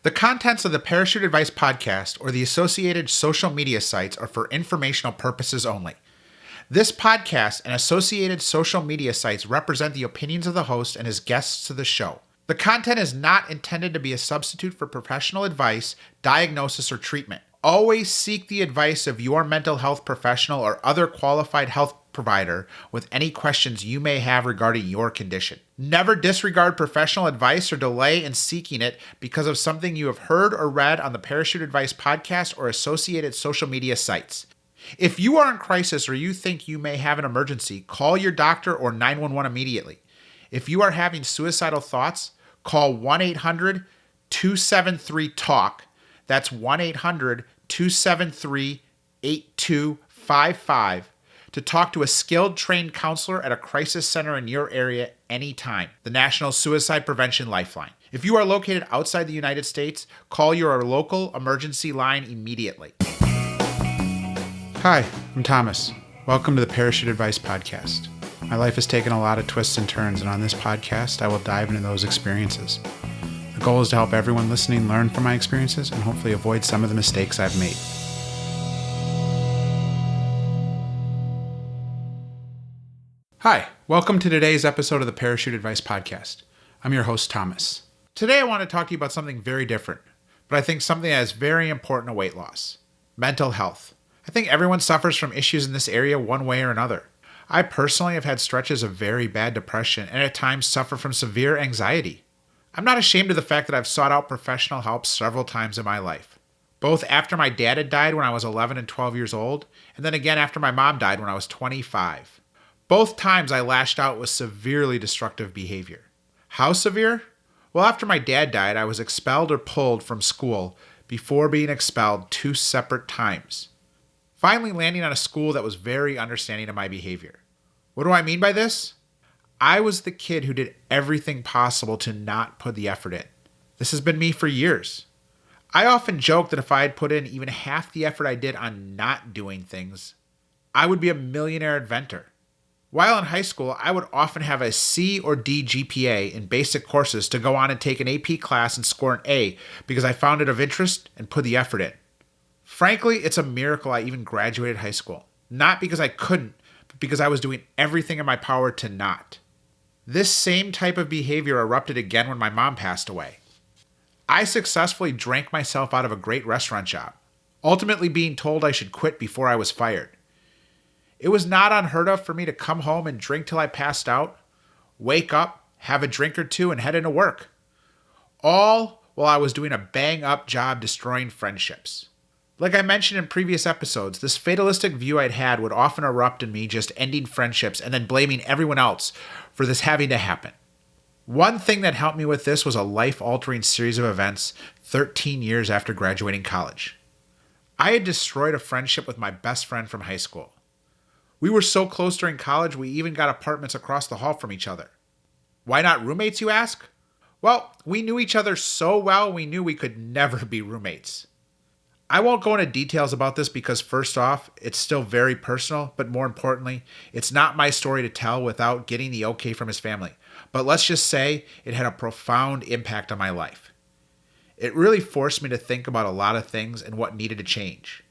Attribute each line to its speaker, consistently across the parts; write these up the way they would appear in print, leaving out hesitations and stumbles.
Speaker 1: The contents of the Parachute Advice podcast or the associated social media sites are for informational purposes only. This podcast and associated social media sites represent the opinions of the host and his guests to the show. The content is not intended to be a substitute for professional advice, diagnosis, or treatment. Always seek the advice of your mental health professional or other qualified health provider with any questions you may have regarding your condition. Never disregard professional advice or delay in seeking it because of something you have heard or read on the Parachute Advice podcast or associated social media sites. If you are in crisis or you think you may have an emergency, call your doctor or 911 immediately. If you are having suicidal thoughts, call 1-800-273-TALK. That's 1-800-273-8255 to talk to a skilled, trained counselor at a crisis center in your area anytime. The National Suicide Prevention Lifeline. If you are located outside the United States, call your local emergency line immediately. Hi, I'm Thomas. Welcome to the Parachute Advice podcast. My life has taken a lot of twists and turns, and on this podcast, I will dive into those experiences. The goal is to help everyone listening learn from my experiences and hopefully avoid some of the mistakes I've made. Hi, welcome to today's episode of the Parachute Advice podcast. I'm your host, Thomas. Today I want to talk to you about something very different, but I think something that is very important to weight loss: mental health. I think everyone suffers from issues in this area one way or another. I personally have had stretches of very bad depression and at times suffer from severe anxiety. I'm not ashamed of the fact that I've sought out professional help several times in my life, both after my dad had died when I was 11 and 12 years old, and then again after my mom died when I was 25. Both times I lashed out with severely destructive behavior. How severe? Well, after my dad died, I was expelled or pulled from school before being expelled 2 separate times, finally landing on a school that was very understanding of my behavior. What do I mean by this? I was the kid who did everything possible to not put the effort in. This has been me for years. I often joke that if I had put in even half the effort I did on not doing things, I would be a millionaire inventor. While in high school, I would often have a C or D GPA in basic courses to go on and take an AP class and score an A because I found it of interest and put the effort in. Frankly, it's a miracle I even graduated high school. Not because I couldn't, but because I was doing everything in my power to not. This same type of behavior erupted again when my mom passed away. I successfully drank myself out of a great restaurant job, ultimately being told I should quit before I was fired. It was not unheard of for me to come home and drink till I passed out, wake up, have a drink or two, and head into work. All while I was doing a bang-up job destroying friendships. Like I mentioned in previous episodes, this fatalistic view I'd had would often erupt in me just ending friendships and then blaming everyone else for this having to happen. One thing that helped me with this was a life-altering series of events 13 years after graduating college. I had destroyed a friendship with my best friend from high school. We were so close during college, we even got apartments across the hall from each other. Why not roommates, you ask? Well, we knew each other so well, we knew we could never be roommates. I won't go into details about this because first off, it's still very personal, but more importantly, it's not my story to tell without getting the okay from his family. But let's just say it had a profound impact on my life. It really forced me to think about a lot of things and what needed to change.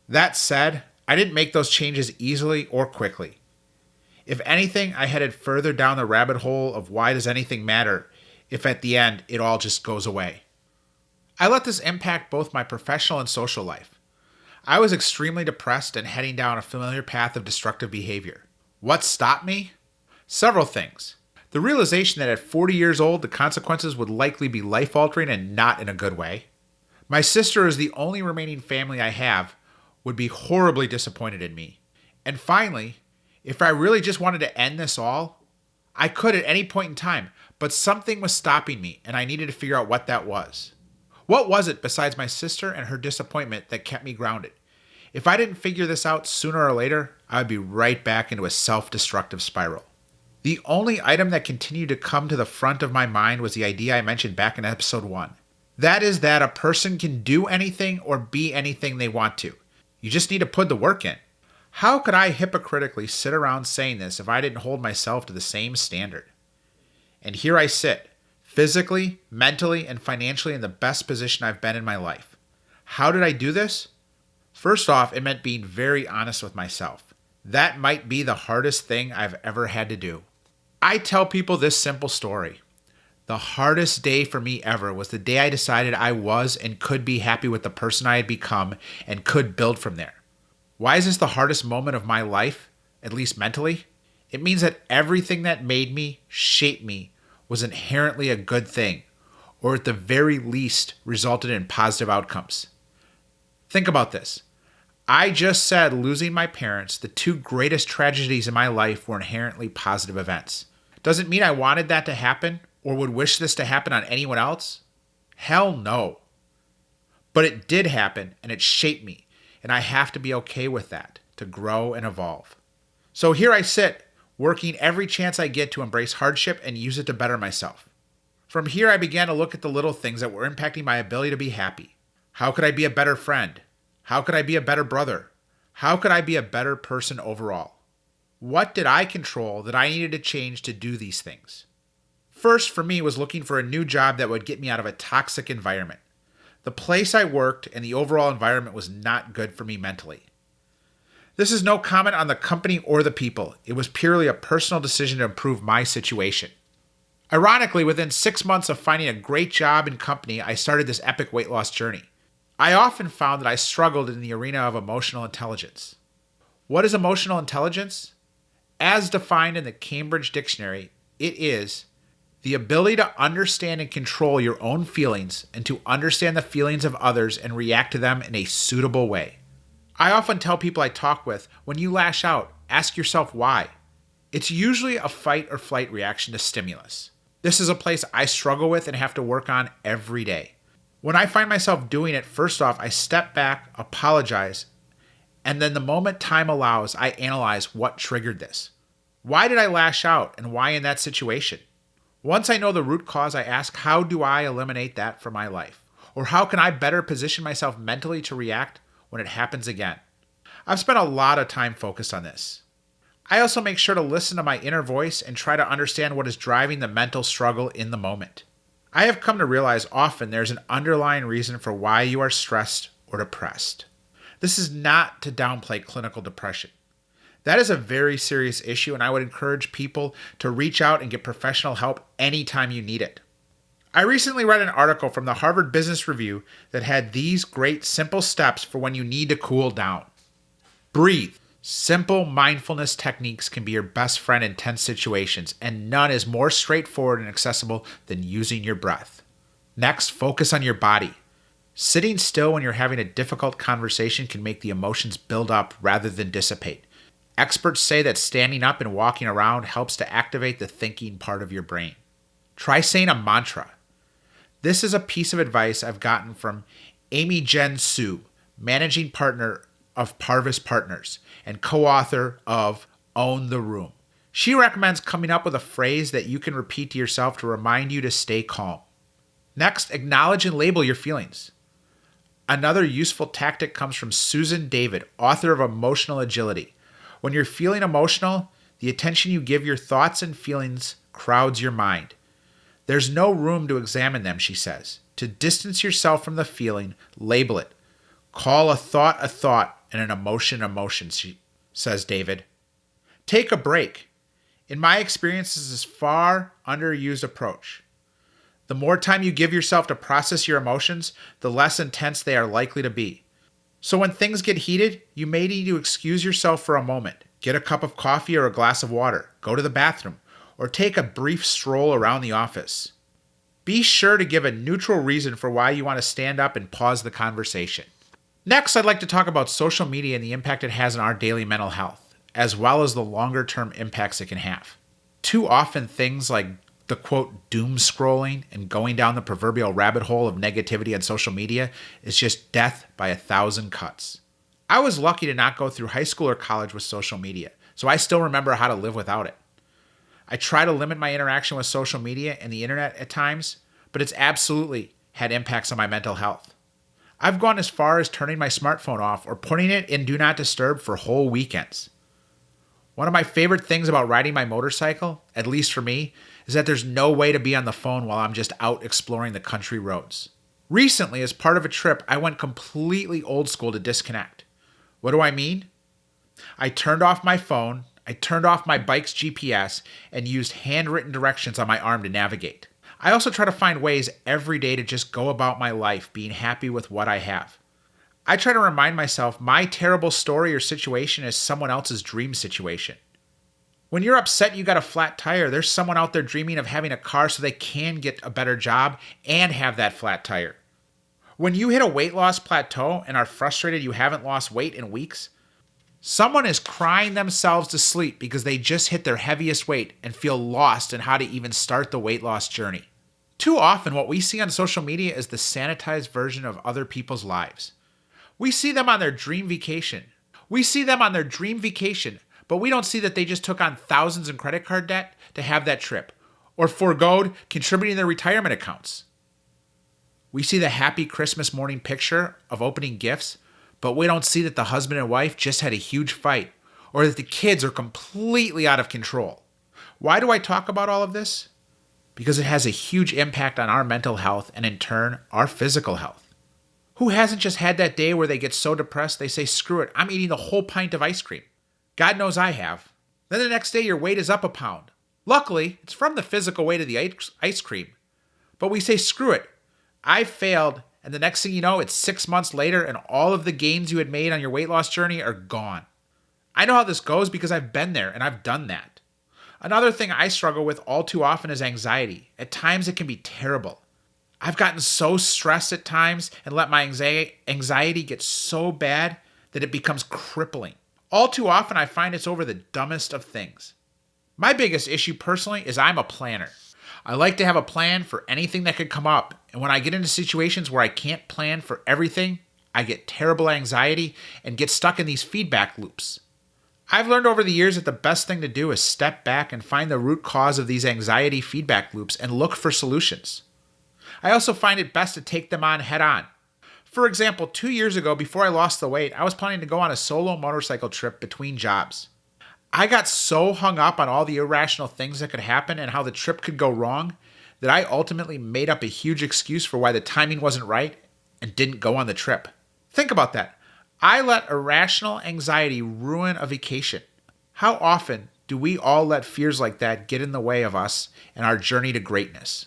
Speaker 1: That said, I didn't make those changes easily or quickly. If anything, I headed further down the rabbit hole of why does anything matter if at the end it all just goes away. I let this impact both my professional and social life. I was extremely depressed and heading down a familiar path of destructive behavior. What stopped me? Several things. The realization that at 40 years old, the consequences would likely be life-altering and not in a good way. My sister is the only remaining family I have, would be horribly disappointed in me. And finally, if I really just wanted to end this all, I could at any point in time, but something was stopping me and I needed to figure out what that was. What was it besides my sister and her disappointment that kept me grounded? If I didn't figure this out sooner or later, I would be right back into a self-destructive spiral. The only item that continued to come to the front of my mind was the idea I mentioned back in episode 1. That is that a person can do anything or be anything they want to. You just need to put the work in. How could I hypocritically sit around saying this if I didn't hold myself to the same standard? And here I sit, physically, mentally, and financially in the best position I've been in my life. How did I do this? First off, it meant being very honest with myself. That might be the hardest thing I've ever had to do. I tell people this simple story. The hardest day for me ever was the day I decided I was and could be happy with the person I had become and could build from there. Why is this the hardest moment of my life, at least mentally? It means that everything that made me, shaped me, was inherently a good thing, or at the very least resulted in positive outcomes. Think about this. I just said losing my parents, the two greatest tragedies in my life, were inherently positive events. Does it mean I wanted that to happen or would wish this to happen on anyone else? Hell no. But it did happen and it shaped me, and I have to be okay with that to grow and evolve. So here I sit, working every chance I get to embrace hardship and use it to better myself. From here, I began to look at the little things that were impacting my ability to be happy. How could I be a better friend? How could I be a better brother? How could I be a better person overall? What did I control that I needed to change to do these things? First, for me, was looking for a new job that would get me out of a toxic environment. The place I worked and the overall environment was not good for me mentally. This is no comment on the company or the people. It was purely a personal decision to improve my situation. Ironically, within 6 months of finding a great job and company, I started this epic weight loss journey. I often found that I struggled in the arena of emotional intelligence. What is emotional intelligence? As defined in the Cambridge Dictionary, it is the ability to understand and control your own feelings and to understand the feelings of others and react to them in a suitable way. I often tell people I talk with, when you lash out, ask yourself why. It's usually a fight or flight reaction to stimulus. This is a place I struggle with and have to work on every day. When I find myself doing it, first off, I step back, apologize, and then the moment time allows, I analyze what triggered this. Why did I lash out and why in that situation? Once I know the root cause, I ask, how do I eliminate that from my life? Or how can I better position myself mentally to react when it happens again? I've spent a lot of time focused on this. I also make sure to listen to my inner voice and try to understand what is driving the mental struggle in the moment. I have come to realize often there's an underlying reason for why you are stressed or depressed. This is not to downplay clinical depression. That is a very serious issue, and I would encourage people to reach out and get professional help anytime you need it. I recently read an article from the Harvard Business Review that had these great simple steps for when you need to cool down. Breathe. Simple mindfulness techniques can be your best friend in tense situations, and none is more straightforward and accessible than using your breath. Next, focus on your body. Sitting still when you're having a difficult conversation can make the emotions build up rather than dissipate. Experts say that standing up and walking around helps to activate the thinking part of your brain. Try saying a mantra. This is a piece of advice I've gotten from Amy Jen Su, managing partner of Parvis Partners and co-author of Own the Room. She recommends coming up with a phrase that you can repeat to yourself to remind you to stay calm. Next, acknowledge and label your feelings. Another useful tactic comes from Susan David, author of Emotional Agility. When you're feeling emotional, the attention you give your thoughts and feelings crowds your mind. There's no room to examine them, she says. To distance yourself from the feeling, label it. Call a thought, and an emotion, she says David. Take a break. In my experience, this is a far underused approach. The more time you give yourself to process your emotions, the less intense they are likely to be. So when things get heated, you may need to excuse yourself for a moment. Get a cup of coffee or a glass of water, go to the bathroom, or take a brief stroll around the office. Be sure to give a neutral reason for why you want to stand up and pause the conversation. Next, I'd like to talk about social media and the impact it has on our daily mental health, as well as the longer-term impacts it can have. Too often, things like the quote doom scrolling and going down the proverbial rabbit hole of negativity on social media is just death by 1,000 cuts. I was lucky to not go through high school or college with social media, so I still remember how to live without it. I try to limit my interaction with social media and the internet at times, but it's absolutely had impacts on my mental health. I've gone as far as turning my smartphone off or putting it in Do Not Disturb for whole weekends. One of my favorite things about riding my motorcycle, at least for me, is that there's no way to be on the phone while I'm just out exploring the country roads. Recently, as part of a trip, I went completely old school to disconnect. What do I mean? I turned off my phone, I turned off my bike's GPS, and used handwritten directions on my arm to navigate. I also try to find ways every day to just go about my life being happy with what I have. I try to remind myself my terrible story or situation is someone else's dream situation. When you're upset you got a flat tire, there's someone out there dreaming of having a car so they can get a better job and have that flat tire. When you hit a weight loss plateau and are frustrated you haven't lost weight in weeks, someone is crying themselves to sleep because they just hit their heaviest weight and feel lost in how to even start the weight loss journey. Too often, what we see on social media is the sanitized version of other people's lives. We see them on their dream vacation. But we don't see that they just took on thousands in credit card debt to have that trip, or forgoed contributing their retirement accounts. We see the happy Christmas morning picture of opening gifts, but we don't see that the husband and wife just had a huge fight, or that the kids are completely out of control. Why do I talk about all of this? Because it has a huge impact on our mental health and in turn, our physical health. Who hasn't just had that day where they get so depressed they say, screw it, I'm eating the whole pint of ice cream. God knows I have. Then the next day your weight is up a pound. Luckily, it's from the physical weight of the ice cream. But we say, screw it, I failed, and the next thing you know, it's 6 months later and all of the gains you had made on your weight loss journey are gone. I know how this goes because I've been there and I've done that. Another thing I struggle with all too often is anxiety. At times it can be terrible. I've gotten so stressed at times and let my anxiety get so bad that it becomes crippling. All too often I find it's over the dumbest of things. My biggest issue personally is I'm a planner. I like to have a plan for anything that could come up, and when I get into situations where I can't plan for everything, I get terrible anxiety and get stuck in these feedback loops. I've learned over the years that the best thing to do is step back and find the root cause of these anxiety feedback loops and look for solutions. I also find it best to take them on head on. For example, 2 years ago, before I lost the weight, I was planning to go on a solo motorcycle trip between jobs. I got so hung up on all the irrational things that could happen and how the trip could go wrong that I ultimately made up a huge excuse for why the timing wasn't right and didn't go on the trip. Think about that. I let irrational anxiety ruin a vacation. How often do we all let fears like that get in the way of us and our journey to greatness?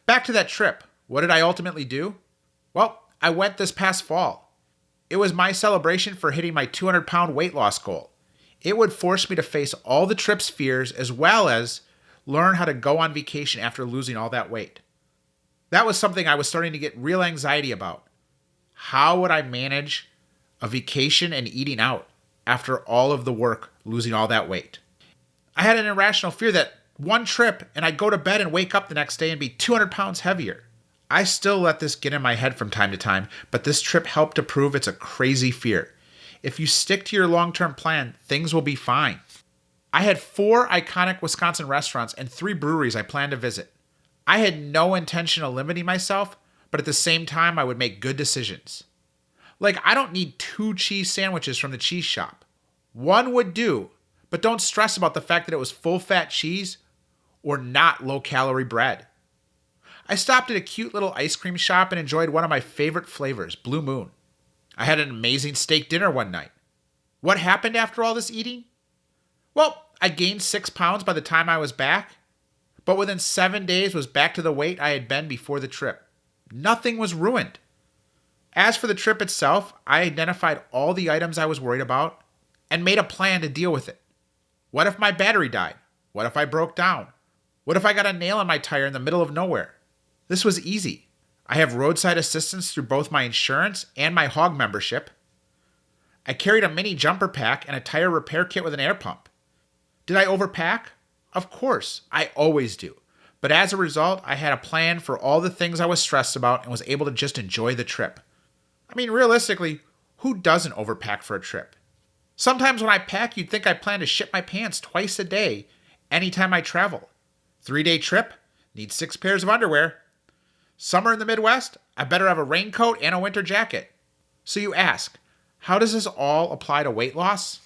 Speaker 1: Back to that trip. What did I ultimately do? Well, I went this past fall. It was my celebration for hitting my 200-pound weight loss goal. It would force me to face all the trip's fears as well as learn how to go on vacation after losing all that weight. That was something I was starting to get real anxiety about. How would I manage a vacation and eating out after all of the work losing all that weight? I had an irrational fear that one trip and I'd go to bed and wake up the next day and be 200 pounds heavier. I still let this get in my head from time to time, but this trip helped to prove it's a crazy fear. If you stick to your long-term plan, things will be fine. I had 4 iconic Wisconsin restaurants and 3 breweries I planned to visit. I had no intention of limiting myself, but at the same time, I would make good decisions. Like, I don't need 2 cheese sandwiches from the cheese shop. 1 would do, but don't stress about the fact that it was full-fat cheese or not low-calorie bread. I stopped at a cute little ice cream shop and enjoyed one of my favorite flavors, Blue Moon. I had an amazing steak dinner one night. What happened after all this eating? Well, I gained 6 pounds by the time I was back, but within 7 days was back to the weight I had been before the trip. Nothing was ruined. As for the trip itself, I identified all the items I was worried about and made a plan to deal with it. What if my battery died? What if I broke down? What if I got a nail in my tire in the middle of nowhere? This was easy. I have roadside assistance through both my insurance and my Hog membership. I carried a mini jumper pack and a tire repair kit with an air pump. Did I overpack? Of course, I always do. But as a result, I had a plan for all the things I was stressed about and was able to just enjoy the trip. I mean, realistically, who doesn't overpack for a trip? Sometimes when I pack, you'd think I plan to shit my pants twice a day anytime I travel. 3-day trip, need 6 pairs of underwear. Summer in the Midwest, I better have a raincoat and a winter jacket. So you ask, how does this all apply to weight loss?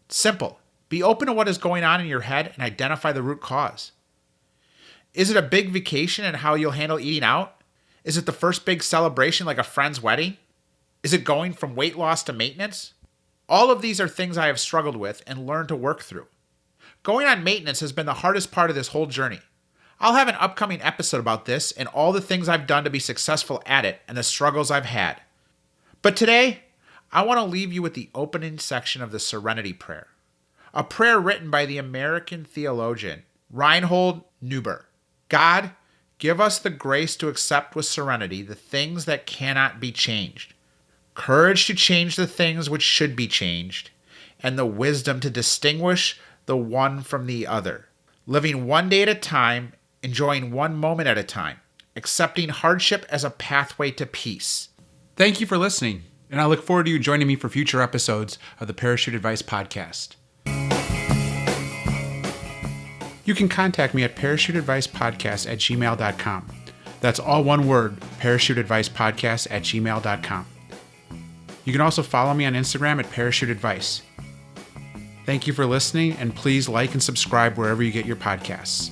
Speaker 1: Simple. Be open to what is going on in your head and identify the root cause. Is it a big vacation and how you'll handle eating out? Is it the first big celebration like a friend's wedding? Is it going from weight loss to maintenance? All of these are things I have struggled with and learned to work through. Going on maintenance has been the hardest part of this whole journey. I'll have an upcoming episode about this and all the things I've done to be successful at it and the struggles I've had. But today, I want to leave you with the opening section of the Serenity Prayer, a prayer written by the American theologian Reinhold Niebuhr. God, give us the grace to accept with serenity the things that cannot be changed, courage to change the things which should be changed, and the wisdom to distinguish the one from the other, living one day at a time, enjoying one moment at a time, accepting hardship as a pathway to peace. Thank you for listening, and I look forward to you joining me for future episodes of the Parachute Advice Podcast. You can contact me at parachuteadvicepodcast@gmail.com. That's all one word, parachuteadvicepodcast@gmail.com. You can also follow me on Instagram at Parachute Advice. Thank you for listening, and please like and subscribe wherever you get your podcasts.